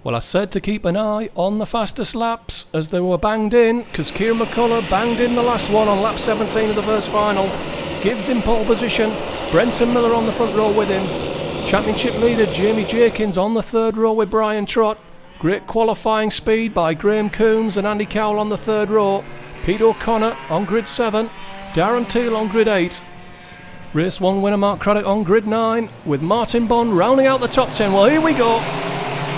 Well, I said to keep an eye on the fastest laps as they were banged in, because Kieran McCullough banged in the last one on lap 17 of the first final. Gives him pole position. Brenton Miller on the front row with him. Championship leader Jamie Jenkins on the third row with Brian Trott. Great qualifying speed by Graham Coombs and Andy Cowell on the third row. Pete O'Connor on grid 7. Darren Teal on grid 8. Race 1 winner Mark Craddock on grid 9, with Martin Bond rounding out the top 10. Well, here we go.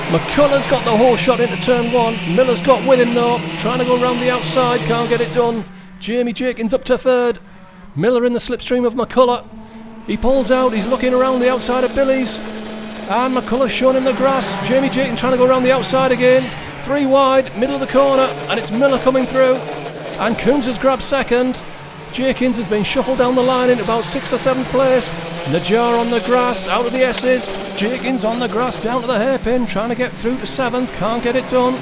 McCullough's got the whole shot into turn 1. Miller's got with him though, trying to go around the outside, can't get it done. Jamie Jenkins up to third. Miller in the slipstream of McCullough. He pulls out, he's looking around the outside of Billy's. And McCullough's showing him the grass. Jamie Jenkins trying to go around the outside again. 3 wide, middle of the corner, and it's Miller coming through. And Coombs has grabbed second. Jenkins has been shuffled down the line into about 6th or 7th place. Najjar on the grass, out of the S's. Jenkins on the grass, down to the hairpin, trying to get through to 7th, can't get it done.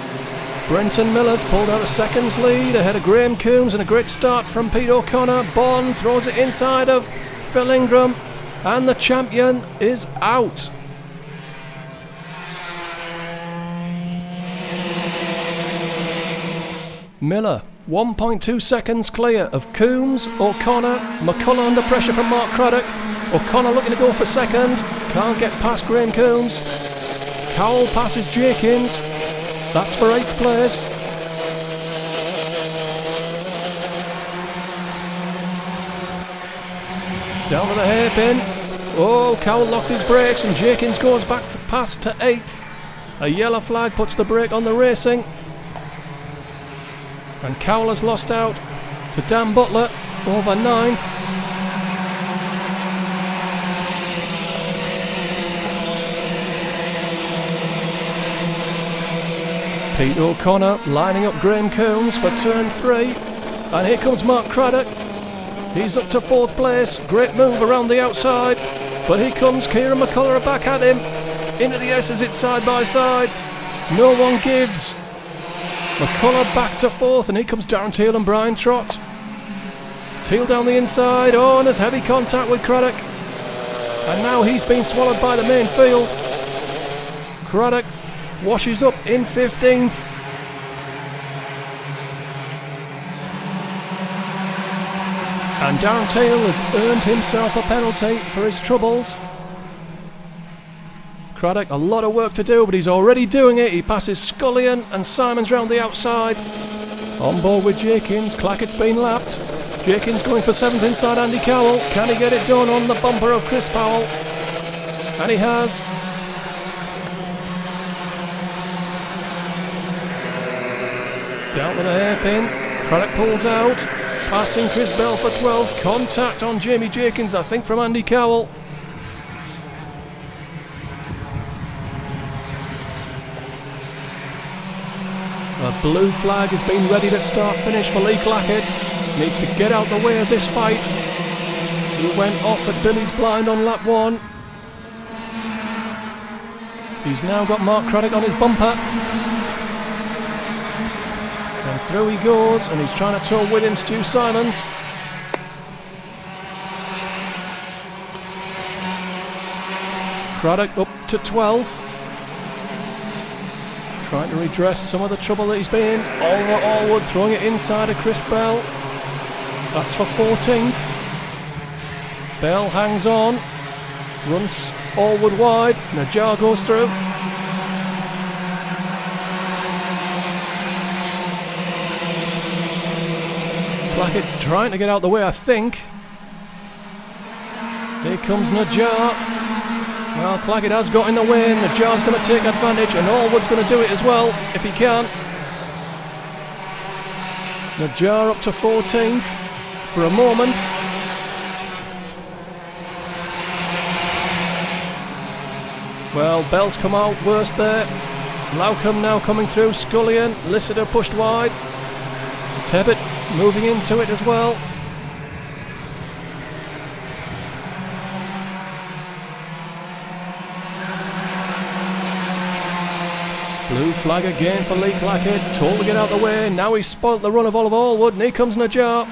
Brenton Miller's pulled out a seconds lead ahead of Graham Coombs, and a great start from Pete O'Connor. Bond throws it inside of Phil Ingram, and the champion is out. Miller 1.2 seconds clear of Coombs, O'Connor, McCullough under pressure from Mark Craddock. O'Connor looking to go for second, can't get past Graham Coombs. Cowell passes Jenkins, that's for 8th place. Down to the hairpin. Oh, Cowell locked his brakes and Jenkins goes back past to 8th. A yellow flag puts the brake on the racing. And Cowell has lost out to Dan Butler over 9th. Pete O'Connor lining up Graham Coombs for turn 3. And here comes Mark Craddock. He's up to 4th place. Great move around the outside. But here comes Kieran McCullough back at him. Into the S's, it's side by side. No one gives. McCullough back to 4th, and here comes Darren Teal and Brian Trott. Teal down the inside, oh, and there's heavy contact with Craddock. And now he's been swallowed by the main field. Craddock washes up in 15th. And Darren Teal has earned himself a penalty for his troubles. Craddock, a lot of work to do, but he's already doing it. He passes Scullion and Simons round the outside. On board with Jenkins, Clackett's been lapped. Jenkins going for 7th inside Andy Cowell. Can he get it done on the bumper of Chris Powell? And he has. Down with the hairpin. Craddock pulls out. Passing Chris Bell for 12th. Contact on Jamie Jenkins, I think, from Andy Cowell. A blue flag has been ready at start-finish for Lee Clackett. Needs to get out the way of this fight. He went off at Billy's blind on lap 1. He's now got Mark Craddock on his bumper. And through he goes, and he's trying to tow with him Stu Simons. Craddock up to 12th. Trying to redress some of the trouble that he's been in. Oliver Allwood throwing it inside of Chris Bell. That's for 14th. Bell hangs on. Runs Allwood wide. Najjar goes through. Clackett trying to get out the way, I think. Here comes Najjar. Well, Clackett has got in the way, and Najjar's going to take advantage, and Allwood's going to do it as well, if he can. Najjar up to 14th for a moment. Well, Bell's come out worse there. Laucombe now coming through, Scullion, Lissider pushed wide. Tebbett moving into it as well. Blue flag again for Lee Clackett, told to get out of the way. Now he's spoilt the run of Oliver Allwood, and here comes Najjar.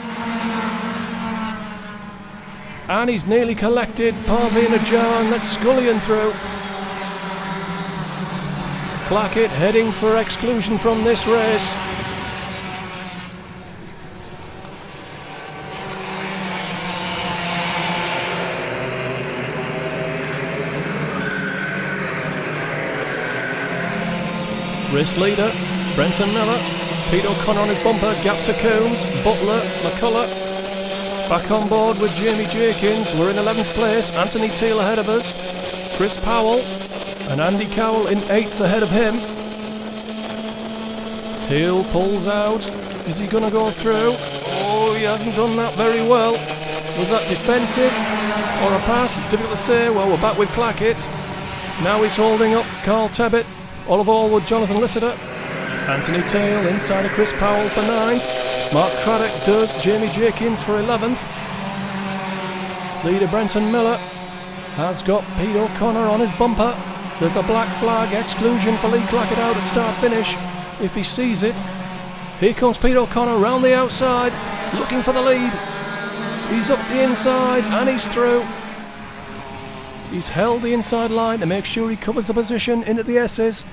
And he's nearly collected Parveen Najjar and let Scullion through. Clackett heading for exclusion from this race. Race leader, Brenton Miller. Pete O'Connor on his bumper, gap to Coombs, Butler, McCullough. Back on board with Jamie Jenkins. We're in 11th place. Anthony Teal ahead of us. Chris Powell and Andy Cowell in 8th ahead of him. Teal pulls out. Is he going to go through? Oh, he hasn't done that very well. Was that defensive or a pass? It's difficult to say. Well, we're back with Clackett. Now he's holding up Carl Tebbett. Oliver Allwood, Jonathan Lissider. Anthony Teal inside of Chris Powell for 9th. Mark Craddock does. Jamie Jenkins for 11th. Leader Brenton Miller has got Pete O'Connor on his bumper. There's a black flag, exclusion for Lee Clackett out at start finish if he sees it. Here comes Pete O'Connor round the outside, looking for the lead. He's up the inside and he's through. He's held the inside line to make sure he covers the position into the S's.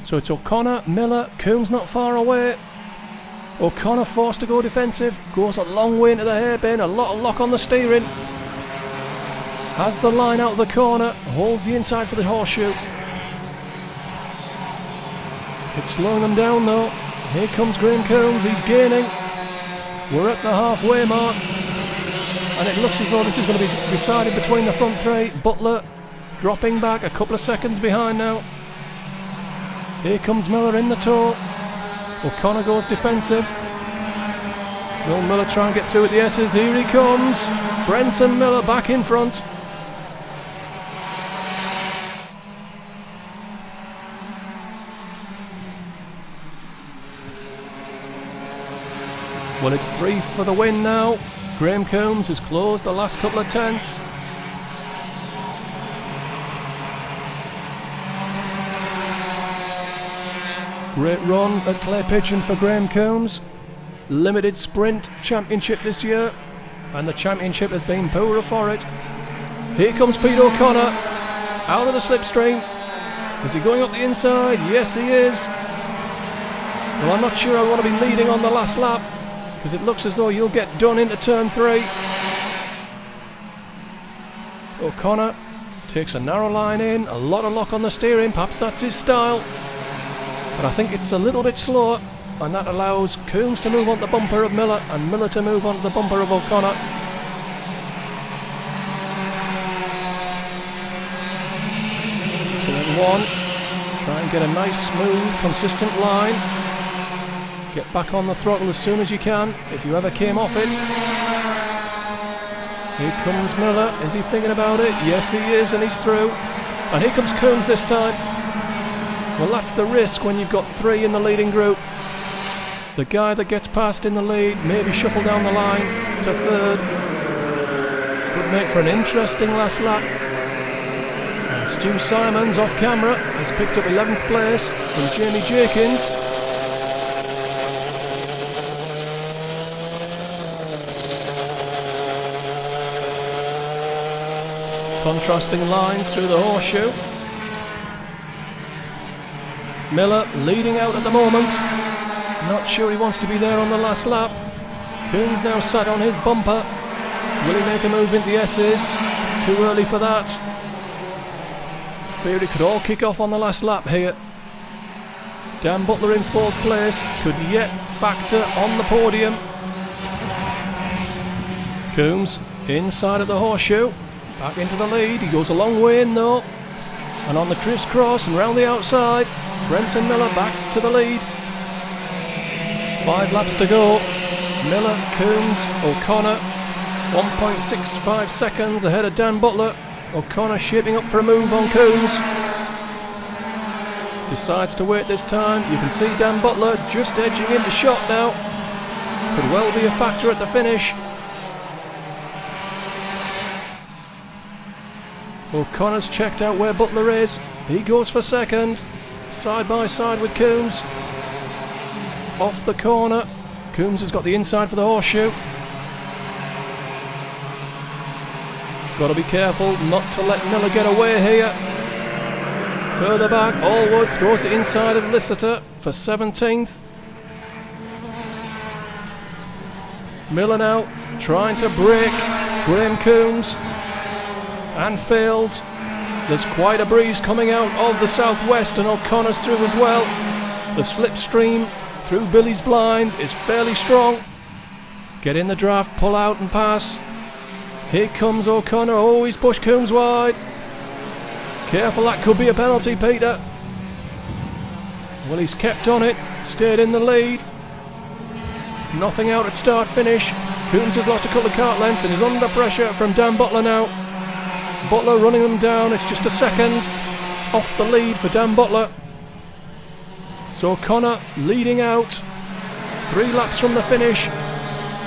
So it's O'Connor, Miller, Coombs not far away. O'Connor forced to go defensive, goes a long way into the hairpin, a lot of lock on the steering. Has the line out of the corner, holds the inside for the horseshoe. It's slowing them down though. Here comes Graham Coombs, he's gaining. We're at the halfway mark. And it looks as though this is going to be decided between the front three. Butler dropping back a couple of seconds behind now. Here comes Miller in the tow. O'Connor goes defensive. Will Miller try and get through at the S's? Here he comes. Brenton Miller back in front. Well, it's 3 for the win now. Graham Coombs has closed the last couple of tenths. Great run at Clay Pigeon for Graham Coombs. Limited sprint championship this year, and the championship has been poorer for it. Here comes Pete O'Connor out of the slipstream. Is he going up the inside? Yes, he is. Well, I'm not sure I want to be leading on the last lap, because it looks as though you'll get done into turn 3. O'Connor takes a narrow line in, a lot of lock on the steering, perhaps that's his style. But I think it's a little bit slower, and that allows Coombs to move on the bumper of Miller and Miller to move on to the bumper of O'Connor. Turn 1, try and get a nice, smooth, consistent line. Get back on the throttle as soon as you can, if you ever came off it. Here comes Miller. Is he thinking about it? Yes, he is, and he's through. And here comes Coombs this time. Well, that's the risk when you've got 3 in the leading group. The guy that gets past in the lead, maybe shuffle down the line to 3rd. Could make for an interesting last lap. And Stu Simons, off camera, has picked up 11th place from Jamie Jenkins. Contrasting lines through the horseshoe. Miller leading out at the moment. Not sure he wants to be there on the last lap. Coombs now sat on his bumper. Will he make a move into the S's? It's too early for that. Fear it could all kick off on the last lap here. Dan Butler in 4th place could yet factor on the podium. Coombs inside of the horseshoe. Back into the lead, he goes a long way in though. And on the crisscross and round the outside, Brenton Miller back to the lead. 5 laps to go. Miller, Coombs, O'Connor 1.65 seconds ahead of Dan Butler. O'Connor shaping up for a move on Coombs. Decides to wait this time. You can see Dan Butler just edging into shot now. Could well be a factor at the finish. O'Connor's checked out where Butler is. He goes for 2nd. Side by side with Coombs. Off the corner. Coombs has got the inside for the horseshoe. Got to be careful not to let Miller get away here. Further back, Allwood throws it inside of Lister for 17th. Miller now trying to break Graham Coombs and fails. There's quite a breeze coming out of the southwest and O'Connor's through as well. The slipstream through Billy's blind is fairly strong. Get in the draft, pull out and pass. Here comes O'Connor. Oh, he's pushed Coombs wide. Careful, that could be a penalty, Peter. Well, he's kept on it, stayed in the lead. Nothing out at start finish. Coombs has lost a couple of kart lengths and is under pressure from Dan Butler now. Butler running them down. It's just a second off the lead for Dan Butler. So O'Connor leading out. 3 laps from the finish.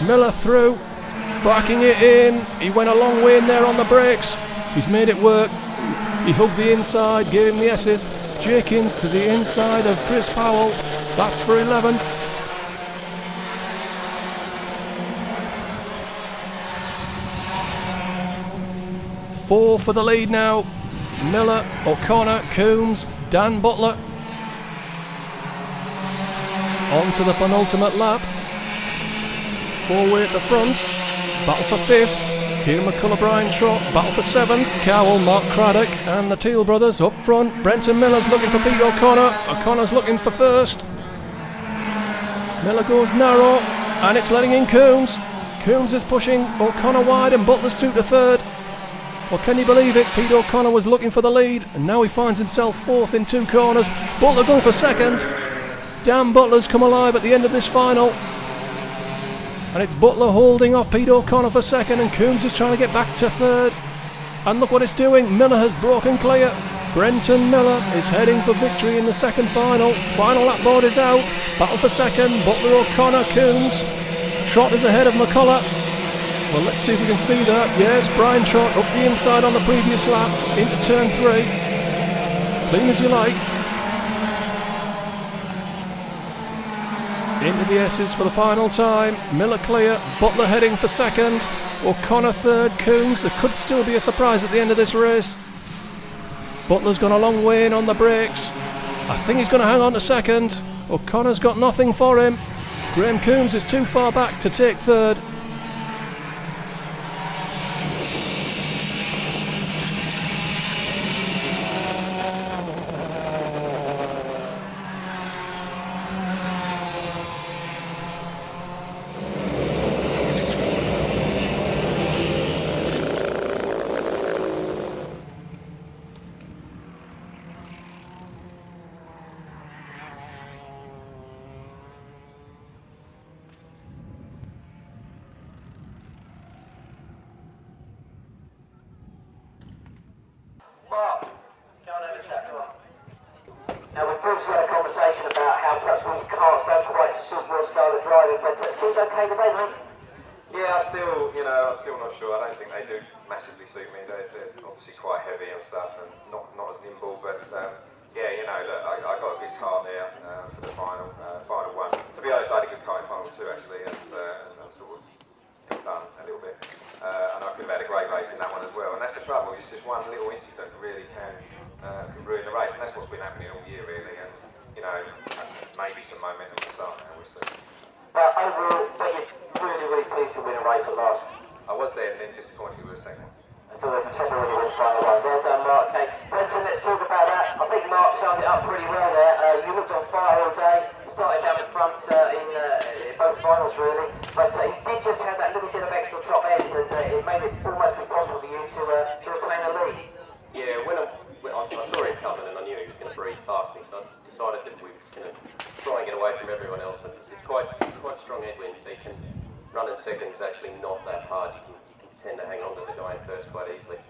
Miller through, backing it in. He went a long way in there on the brakes. He's made it work. He hugged the inside, gave him the S's. Jenkins to the inside of Chris Powell. That's for 11th. Four for the lead now. Miller, O'Connor, Coombs, Dan Butler. On to the penultimate lap. 4-way at the front. Battle for 5th. Kieran McCullough, Brian Trott. Battle for 7th. Cowell, Mark Craddock and the Teal brothers up front. Brenton Miller's looking for Pete O'Connor. O'Connor's looking for first. Miller goes narrow and it's letting in Coombs. Coombs is pushing O'Connor wide and Butler's through to third. Well, can you believe it? Pete O'Connor was looking for the lead and now he finds himself 4th in 2 corners. Butler going for 2nd. Dan Butler's come alive at the end of this final. And it's Butler holding off Pete O'Connor for 2nd and Coombs is trying to get back to 3rd. And look what it's doing. Miller has broken clear. Brenton Miller is heading for victory in the 2nd final. Final lap board is out. Battle for 2nd. Butler, O'Connor, Coombs. Trott is ahead of McCullough. Well, let's see if we can see that. Yes, Brian Trott up the inside on the previous lap into turn 3. Clean as you like. Into the S's for the final time. Miller clear. Butler heading for 2nd. O'Connor 3rd. Coombs. There could still be a surprise at the end of this race. Butler's gone a long way in on the brakes. I think he's going to hang on to 2nd. O'Connor's got nothing for him. Graham Coombs is too far back to take 3rd. Now, we've previously had a conversation about how perhaps these cars don't quite suit your style of driving, but it seems okay today, mate? Yeah, I'm still not sure. I don't think they do massively suit me. They're obviously quite heavy and stuff, and not as nimble. But yeah, look, I got a good car there for the final one. To be honest, I had a good car in final 2 actually, and sort of done a little bit. And I could have had a great race in that one as well. And that's the trouble. It's just one little incident that really can ruin the race, and that's what's been happening all year really. And maybe some momentum to start now. We'll see. But overall, you're really pleased to win a race at last. I was there and then disappointed with the second one. Until there's a temporary win final one. Well done, Mark. Okay, Brenton, let's talk about that. I think Mark summed it up pretty well there. You looked on fire all day. You started down the front in both finals really, but he did just have that little bit of extra top end, and it made it almost impossible for you to retain the lead. Yeah, when I saw him coming and I knew he was going to breeze past me, so I decided that we were just going to try and get away from everyone else. And it's quite strong headwinds, so you can run in second's actually not that hard. You can tend to hang on to the guy in first quite easily.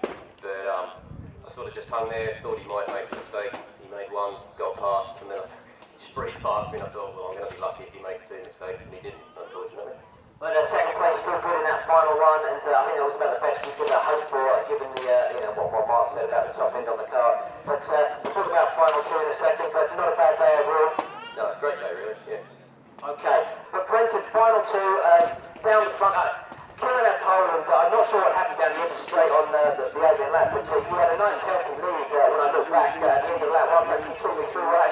But I sort of just hung there, thought he might make a mistake. He made one, got past, and then he just breezed past me, and I thought, well, I'm going to be lucky if he makes 2 mistakes, and he didn't, unfortunately. But second place still good in that final run, and I think that was about the best we could have hoped for, given the what Mark said about the top end on the car. But we'll talk about final 2 in a second, but not a bad day overall. No, it's a great day, really, yeah. Okay, but Brenton, final 2, down the front. Kieran had Poland, I'm not sure what happened down the interstate on the opening lap, but you had a nice healthy lead when I look back at the end of lap 1.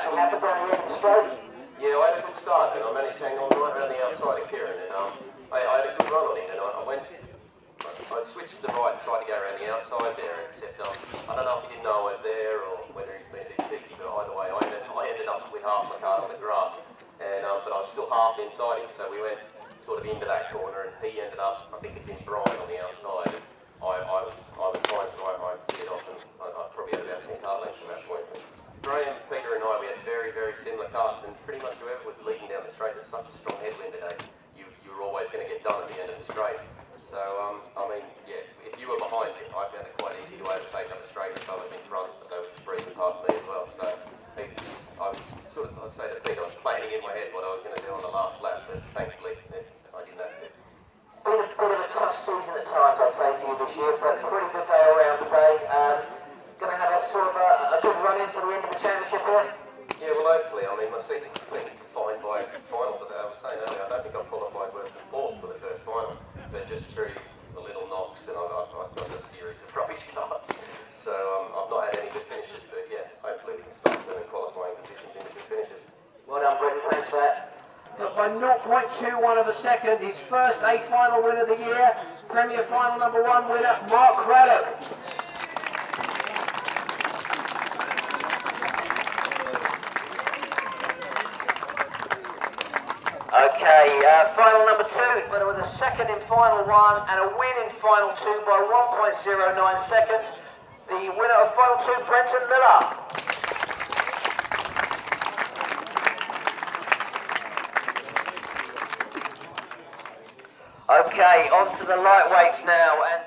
actually happened down the end of the straight? Yeah, I had a good start, and I managed to hang on right around the outside of Kieran, and I had a good run on him, and I switched to the right and tried to go around the outside there, except I don't know if he didn't know I was there or whether he's been a bit cheeky, but either way, I ended up with half my card on the grass, and but I was still half inside him, so we went sort of into that corner, and he ended up, I think it's in Brian on the outside, and I was fine, so I cleared off, and I probably had about 10 card lengths at that point. But Graham, Peter and I, we had very, very similar carts, and pretty much whoever was leading down the straight, there's such a strong headwind today, you were always going to get done at the end of the straight. So, I mean, yeah, if you were behind me, I found it quite easy to overtake up the straight if I was in front, but they were just breezing past me as well. So, I was sort of, I'd say to Pete, I was planning in my head what I was going to do on the last lap, but thankfully, I didn't have to. Been a bit of a tough season at times, I'd say, for you this year, but pretty good day all round today. Going to have a sort of a good run in for the end of the championship here? Yeah, well, hopefully. I mean, my season's been defined by finals. I was saying earlier, I don't think I've qualified worse than fourth for the first final, but just through the little knocks, and I've got a series of rubbish cards. So I've not had any good finishes, but yeah, hopefully we can start turning qualifying positions into good finishes. Well done, Brendan, thanks for that. By 0.21 of a second, his first A final win of the year, Premier Final #1 winner, Mark Craddock. Okay, final number 2, but with a second in final 1 and a win in final 2 by 1.09 seconds. The winner of final 2, Brenton Miller. Okay, on to the lightweights now. And